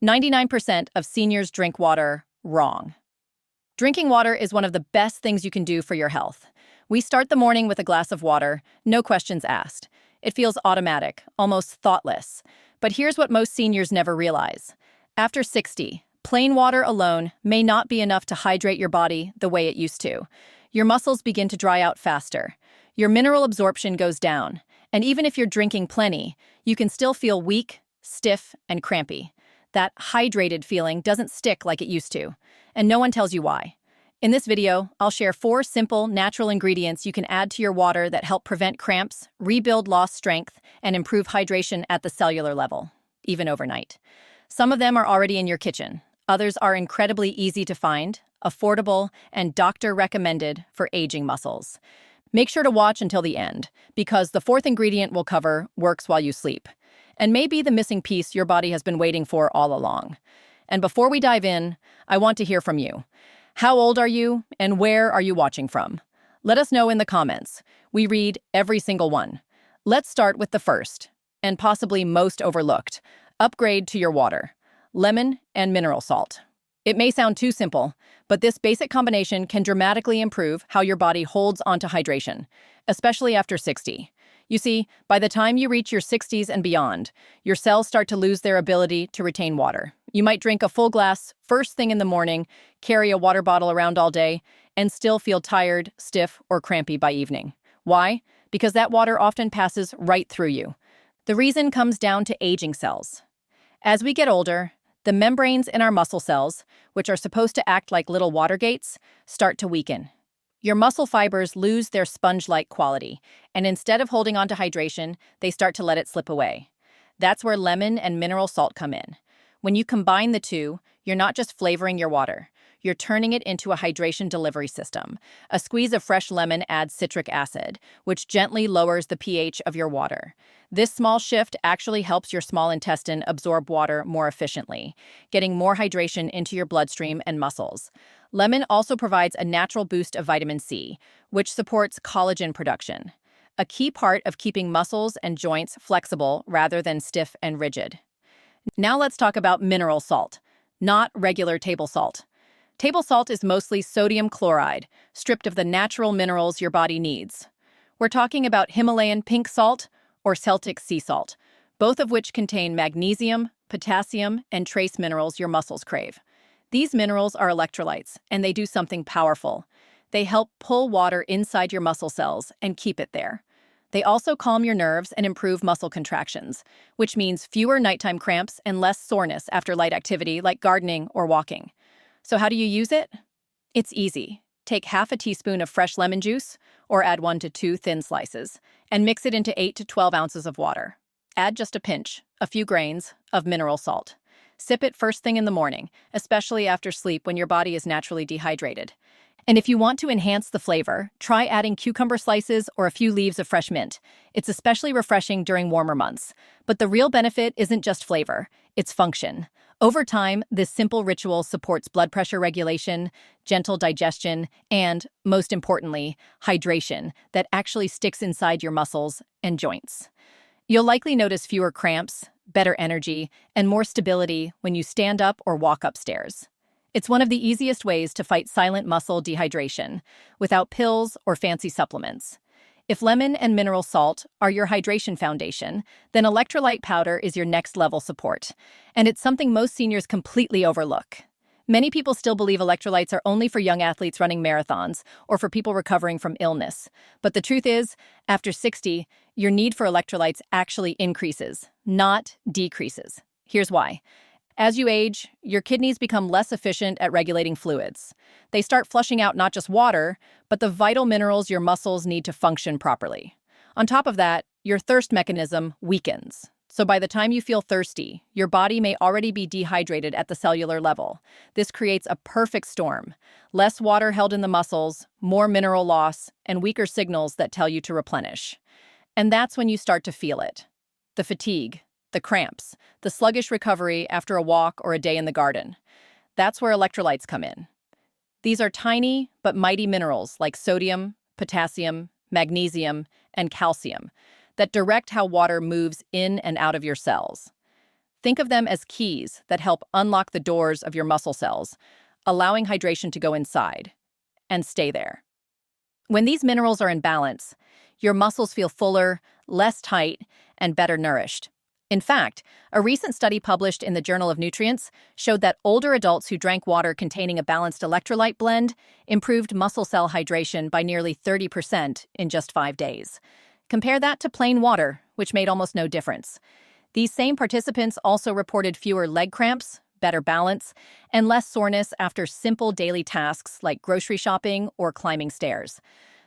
99% of seniors drink water wrong. Drinking water is one of the best things you can do for your health. We start the morning with a glass of water, no questions asked. It feels automatic, almost thoughtless. But here's what most seniors never realize. After 60, plain water alone may not be enough to hydrate your body the way it used to. Your muscles begin to dry out faster. Your mineral absorption goes down. And even if you're drinking plenty, you can still feel weak, stiff, and crampy. That hydrated feeling doesn't stick like it used to, and no one tells you why. In this video, I'll share 4 simple, natural ingredients you can add to your water that help prevent cramps, rebuild lost strength, and improve hydration at the cellular level, even overnight. Some of them are already in your kitchen. Others are incredibly easy to find, affordable, and doctor-recommended for aging muscles. Make sure to watch until the end, because the 4th ingredient we'll cover works while you sleep, and may be the missing piece your body has been waiting for all along. And before we dive in, I want to hear from you. How old are you, and where are you watching from? Let us know in the comments. We read every single one. Let's start with the first, and possibly most overlooked. Upgrade to your water. Lemon and mineral salt. It may sound too simple, but this basic combination can dramatically improve how your body holds onto hydration, especially after 60. You see, by the time you reach your 60s and beyond, your cells start to lose their ability to retain water. You might drink a full glass first thing in the morning, carry a water bottle around all day, and still feel tired, stiff, or crampy by evening. Why? Because that water often passes right through you. The reason comes down to aging cells. As we get older, the membranes in our muscle cells, which are supposed to act like little water gates, start to weaken. Your muscle fibers lose their sponge-like quality, and instead of holding on to hydration, they start to let it slip away. That's where lemon and mineral salt come in. When you combine the two, you're not just flavoring your water. You're turning it into a hydration delivery system. A squeeze of fresh lemon adds citric acid, which gently lowers the pH of your water. This small shift actually helps your small intestine absorb water more efficiently, getting more hydration into your bloodstream and muscles. Lemon also provides a natural boost of vitamin C, which supports collagen production, a key part of keeping muscles and joints flexible rather than stiff and rigid. Now let's talk about mineral salt, not regular table salt. Table salt is mostly sodium chloride, stripped of the natural minerals your body needs. We're talking about Himalayan pink salt or Celtic sea salt, both of which contain magnesium, potassium, and trace minerals your muscles crave. These minerals are electrolytes, and they do something powerful. They help pull water inside your muscle cells and keep it there. They also calm your nerves and improve muscle contractions, which means fewer nighttime cramps and less soreness after light activity like gardening or walking. So how do you use it? It's easy. Take half a teaspoon of fresh lemon juice, or add 1 to 2 thin slices, and mix it into 8 to 12 ounces of water. Add just a pinch, a few grains, of mineral salt. Sip it first thing in the morning, especially after sleep when your body is naturally dehydrated. And if you want to enhance the flavor, try adding cucumber slices or a few leaves of fresh mint. It's especially refreshing during warmer months. But the real benefit isn't just flavor, it's function. Over time, this simple ritual supports blood pressure regulation, gentle digestion, and, most importantly, hydration that actually sticks inside your muscles and joints. You'll likely notice fewer cramps, better energy, and more stability when you stand up or walk upstairs. It's one of the easiest ways to fight silent muscle dehydration, without pills or fancy supplements. If lemon and mineral salt are your hydration foundation, then electrolyte powder is your next level support. And it's something most seniors completely overlook. Many people still believe electrolytes are only for young athletes running marathons or for people recovering from illness. But the truth is, after 60, your need for electrolytes actually increases, not decreases. Here's why. As you age, your kidneys become less efficient at regulating fluids. They start flushing out not just water, but the vital minerals your muscles need to function properly. On top of that, your thirst mechanism weakens. So by the time you feel thirsty, your body may already be dehydrated at the cellular level. This creates a perfect storm. Less water held in the muscles, more mineral loss, and weaker signals that tell you to replenish. And that's when you start to feel it. The fatigue, the cramps, the sluggish recovery after a walk or a day in the garden. That's where electrolytes come in. These are tiny but mighty minerals like sodium, potassium, magnesium, and calcium that direct how water moves in and out of your cells. Think of them as keys that help unlock the doors of your muscle cells, allowing hydration to go inside and stay there. When these minerals are in balance, your muscles feel fuller, less tight, and better nourished. In fact, a recent study published in the Journal of Nutrients showed that older adults who drank water containing a balanced electrolyte blend improved muscle cell hydration by nearly 30% in just 5 days. Compare that to plain water, which made almost no difference. These same participants also reported fewer leg cramps, better balance, and less soreness after simple daily tasks like grocery shopping or climbing stairs.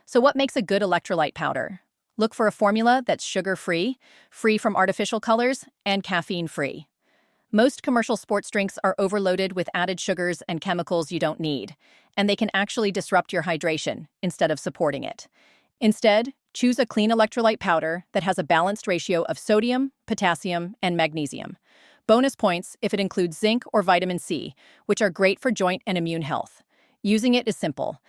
So what makes a good electrolyte powder? Look for a formula that's sugar-free, free from artificial colors, and caffeine-free. Most commercial sports drinks are overloaded with added sugars and chemicals you don't need, and they can actually disrupt your hydration instead of supporting it. Instead, choose a clean electrolyte powder that has a balanced ratio of sodium, potassium, and magnesium. Bonus points if it includes zinc or vitamin C, which are great for joint and immune health. Using it is simple.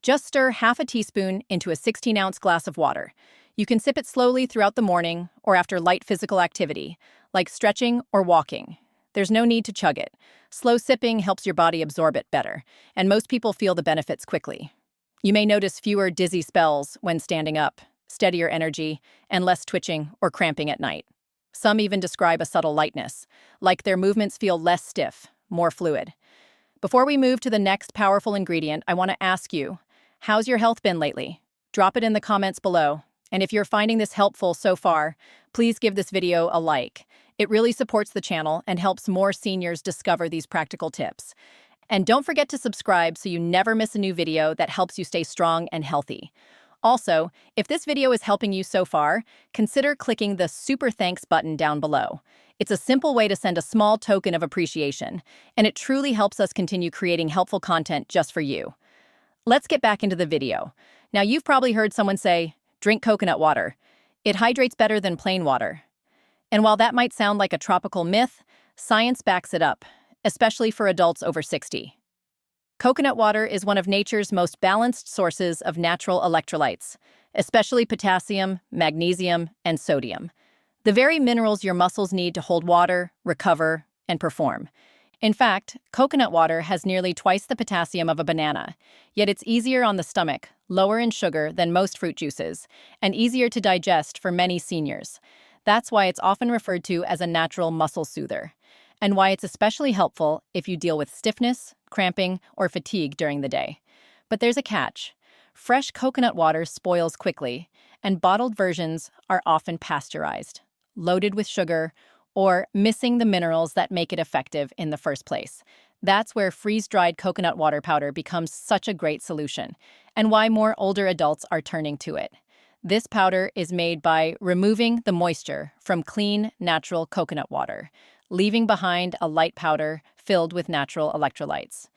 Just stir half a teaspoon into a 16-ounce glass of water. You can sip it slowly throughout the morning or after light physical activity, like stretching or walking. There's no need to chug it. Slow sipping helps your body absorb it better, and most people feel the benefits quickly. You may notice fewer dizzy spells when standing up, steadier energy, and less twitching or cramping at night. Some even describe a subtle lightness, like their movements feel less stiff, more fluid. Before we move to the next powerful ingredient, I want to ask you, how's your health been lately? Drop it in the comments below. And if you're finding this helpful so far, please give this video a like. It really supports the channel and helps more seniors discover these practical tips. And don't forget to subscribe so you never miss a new video that helps you stay strong and healthy. Also, if this video is helping you so far, consider clicking the Super Thanks button down below. It's a simple way to send a small token of appreciation, and it truly helps us continue creating helpful content just for you. Let's get back into the video. Now, you've probably heard someone say, drink coconut water. It hydrates better than plain water. And while that might sound like a tropical myth, science backs it up, especially for adults over 60. Coconut water is one of nature's most balanced sources of natural electrolytes, especially potassium, magnesium, and sodium. The very minerals your muscles need to hold water, recover, and perform. In fact, coconut water has nearly twice the potassium of a banana, yet it's easier on the stomach, lower in sugar than most fruit juices, and easier to digest for many seniors. That's why it's often referred to as a natural muscle soother, and why it's especially helpful if you deal with stiffness, cramping, or fatigue during the day. But there's a catch. Fresh coconut water spoils quickly, and bottled versions are often pasteurized, loaded with sugar, or missing the minerals that make it effective in the first place. That's where freeze-dried coconut water powder becomes such a great solution, and why more older adults are turning to it. This powder is made by removing the moisture from clean, natural coconut water, leaving behind a light powder filled with natural electrolytes.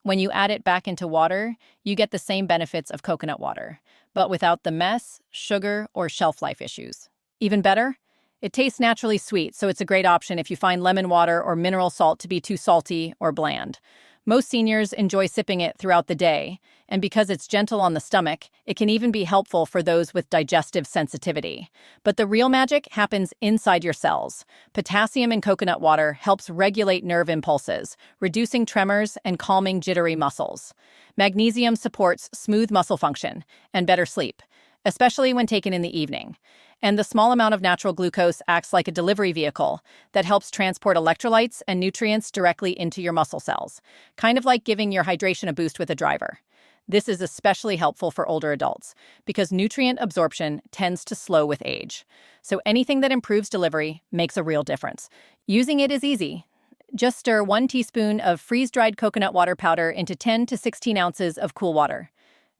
When you add it back into water, you get the same benefits of coconut water, but without the mess, sugar, or shelf life issues. Even better? It tastes naturally sweet, so it's a great option if you find lemon water or mineral salt to be too salty or bland. Most seniors enjoy sipping it throughout the day, and because it's gentle on the stomach, it can even be helpful for those with digestive sensitivity. But the real magic happens inside your cells. Potassium in coconut water helps regulate nerve impulses, reducing tremors and calming jittery muscles. Magnesium supports smooth muscle function and better sleep, especially when taken in the evening. And the small amount of natural glucose acts like a delivery vehicle that helps transport electrolytes and nutrients directly into your muscle cells, kind of like giving your hydration a boost with a driver. This is especially helpful for older adults because nutrient absorption tends to slow with age. So anything that improves delivery makes a real difference. Using it is easy. Just stir 1 teaspoon of freeze-dried coconut water powder into 10 to 16 ounces of cool water.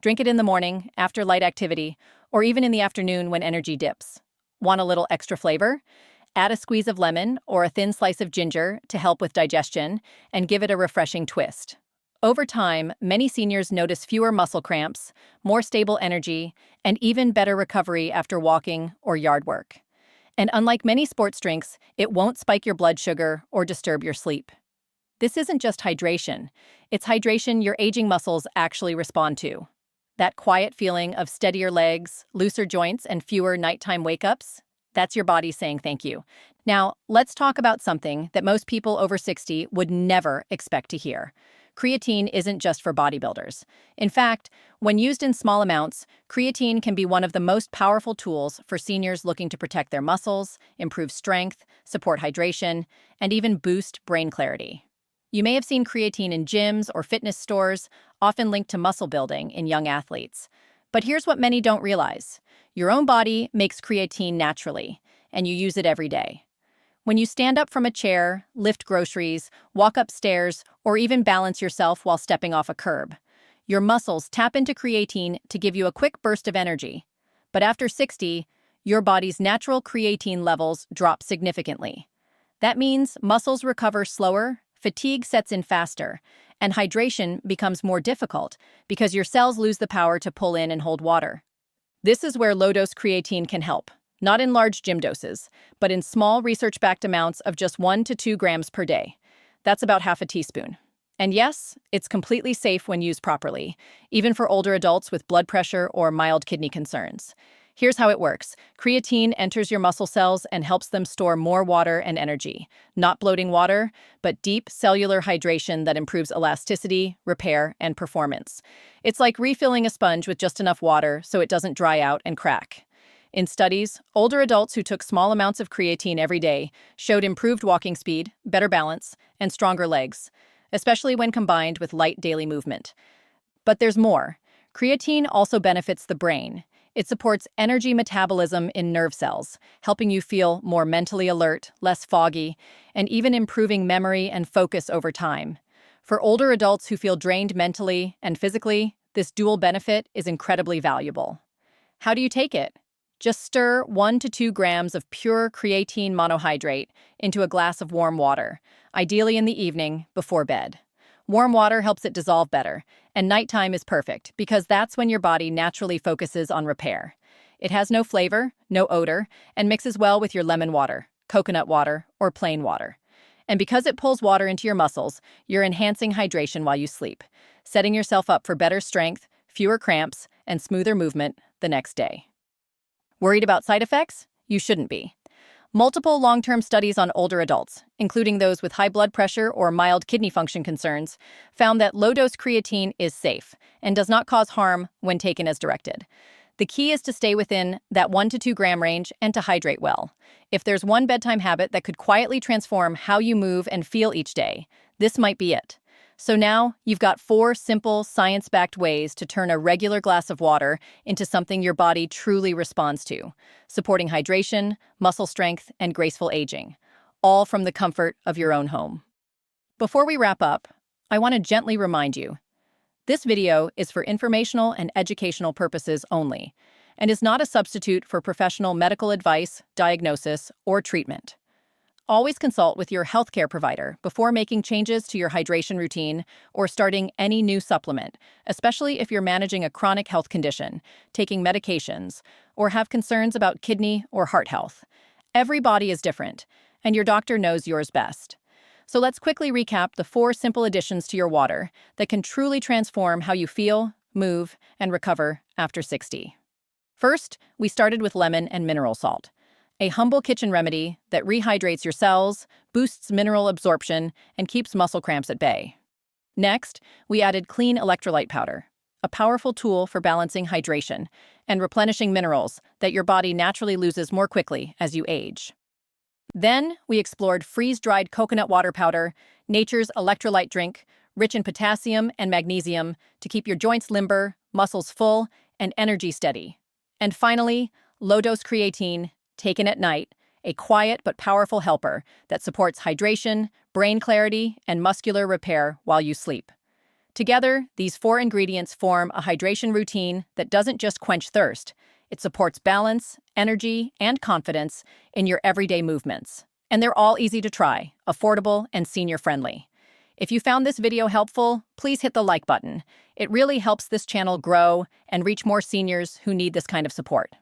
Drink it in the morning, after light activity, or even in the afternoon when energy dips. Want a little extra flavor? Add a squeeze of lemon or a thin slice of ginger to help with digestion and give it a refreshing twist. Over time, many seniors notice fewer muscle cramps, more stable energy, and even better recovery after walking or yard work. And unlike many sports drinks, it won't spike your blood sugar or disturb your sleep. This isn't just hydration. It's hydration your aging muscles actually respond to. That quiet feeling of steadier legs, looser joints, and fewer nighttime wake-ups, that's your body saying thank you. Now, let's talk about something that most people over 60 would never expect to hear. Creatine isn't just for bodybuilders. In fact, when used in small amounts, creatine can be one of the most powerful tools for seniors looking to protect their muscles, improve strength, support hydration, and even boost brain clarity. You may have seen creatine in gyms or fitness stores, often linked to muscle building in young athletes. But here's what many don't realize. Your own body makes creatine naturally, and you use it every day. When you stand up from a chair, lift groceries, walk upstairs, or even balance yourself while stepping off a curb, your muscles tap into creatine to give you a quick burst of energy. But after 60, your body's natural creatine levels drop significantly. That means muscles recover slower, fatigue sets in faster, and hydration becomes more difficult because your cells lose the power to pull in and hold water. This is where low-dose creatine can help. Not in large gym doses, but in small research-backed amounts of just 1 to 2 grams per day. That's about half a teaspoon. And yes, it's completely safe when used properly, even for older adults with blood pressure or mild kidney concerns. Here's how it works. Creatine enters your muscle cells and helps them store more water and energy. Not bloating water, but deep cellular hydration that improves elasticity, repair, and performance. It's like refilling a sponge with just enough water so it doesn't dry out and crack. In studies, older adults who took small amounts of creatine every day showed improved walking speed, better balance, and stronger legs, especially when combined with light daily movement. But there's more. Creatine also benefits the brain. It supports energy metabolism in nerve cells, helping you feel more mentally alert, less foggy, and even improving memory and focus over time. For older adults who feel drained mentally and physically, this dual benefit is incredibly valuable. How do you take it? Just stir 1 to 2 grams of pure creatine monohydrate into a glass of warm water, ideally in the evening before bed. Warm water helps it dissolve better, and nighttime is perfect because that's when your body naturally focuses on repair. It has no flavor, no odor, and mixes well with your lemon water, coconut water, or plain water. And because it pulls water into your muscles, you're enhancing hydration while you sleep, setting yourself up for better strength, fewer cramps, and smoother movement the next day. Worried about side effects? You shouldn't be. Multiple long-term studies on older adults, including those with high blood pressure or mild kidney function concerns, found that low-dose creatine is safe and does not cause harm when taken as directed. The key is to stay within that 1 to 2 gram range and to hydrate well. If there's one bedtime habit that could quietly transform how you move and feel each day, this might be it. So now, you've got 4 simple, science-backed ways to turn a regular glass of water into something your body truly responds to, supporting hydration, muscle strength, and graceful aging, all from the comfort of your own home. Before we wrap up, I want to gently remind you, this video is for informational and educational purposes only, and is not a substitute for professional medical advice, diagnosis, or treatment. Always consult with your healthcare provider before making changes to your hydration routine or starting any new supplement, especially if you're managing a chronic health condition, taking medications, or have concerns about kidney or heart health. Every body is different, and your doctor knows yours best. So let's quickly recap the 4 simple additions to your water that can truly transform how you feel, move, and recover after 60. First, we started with lemon and mineral salt. A humble kitchen remedy that rehydrates your cells, boosts mineral absorption, and keeps muscle cramps at bay. Next, we added clean electrolyte powder, a powerful tool for balancing hydration and replenishing minerals that your body naturally loses more quickly as you age. Then, we explored freeze-dried coconut water powder, nature's electrolyte drink, rich in potassium and magnesium to keep your joints limber, muscles full, and energy steady. And finally, low-dose creatine, taken at night, a quiet but powerful helper that supports hydration, brain clarity, and muscular repair while you sleep. Together, these 4 ingredients form a hydration routine that doesn't just quench thirst, it supports balance, energy, and confidence in your everyday movements. And they're all easy to try, affordable, and senior-friendly. If you found this video helpful, please hit the like button. It really helps this channel grow and reach more seniors who need this kind of support.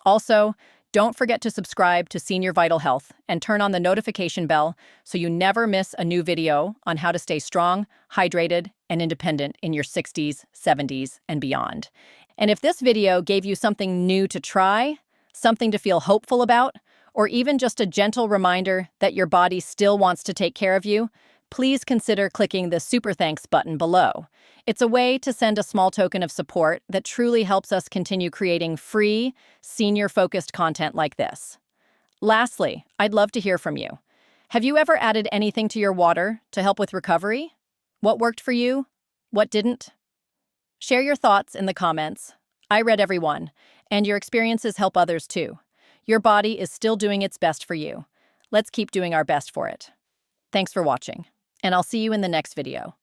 Also, don't forget to subscribe to Senior Vital Health and turn on the notification bell so you never miss a new video on how to stay strong, hydrated, and independent in your 60s, 70s, and beyond. And if this video gave you something new to try, something to feel hopeful about, or even just a gentle reminder that your body still wants to take care of you, please consider clicking the Super Thanks button below. It's a way to send a small token of support that truly helps us continue creating free, senior-focused content like this. Lastly, I'd love to hear from you. Have you ever added anything to your water to help with recovery? What worked for you? What didn't? Share your thoughts in the comments. I read every one, and your experiences help others too. Your body is still doing its best for you. Let's keep doing our best for it. Thanks for watching, and I'll see you in the next video.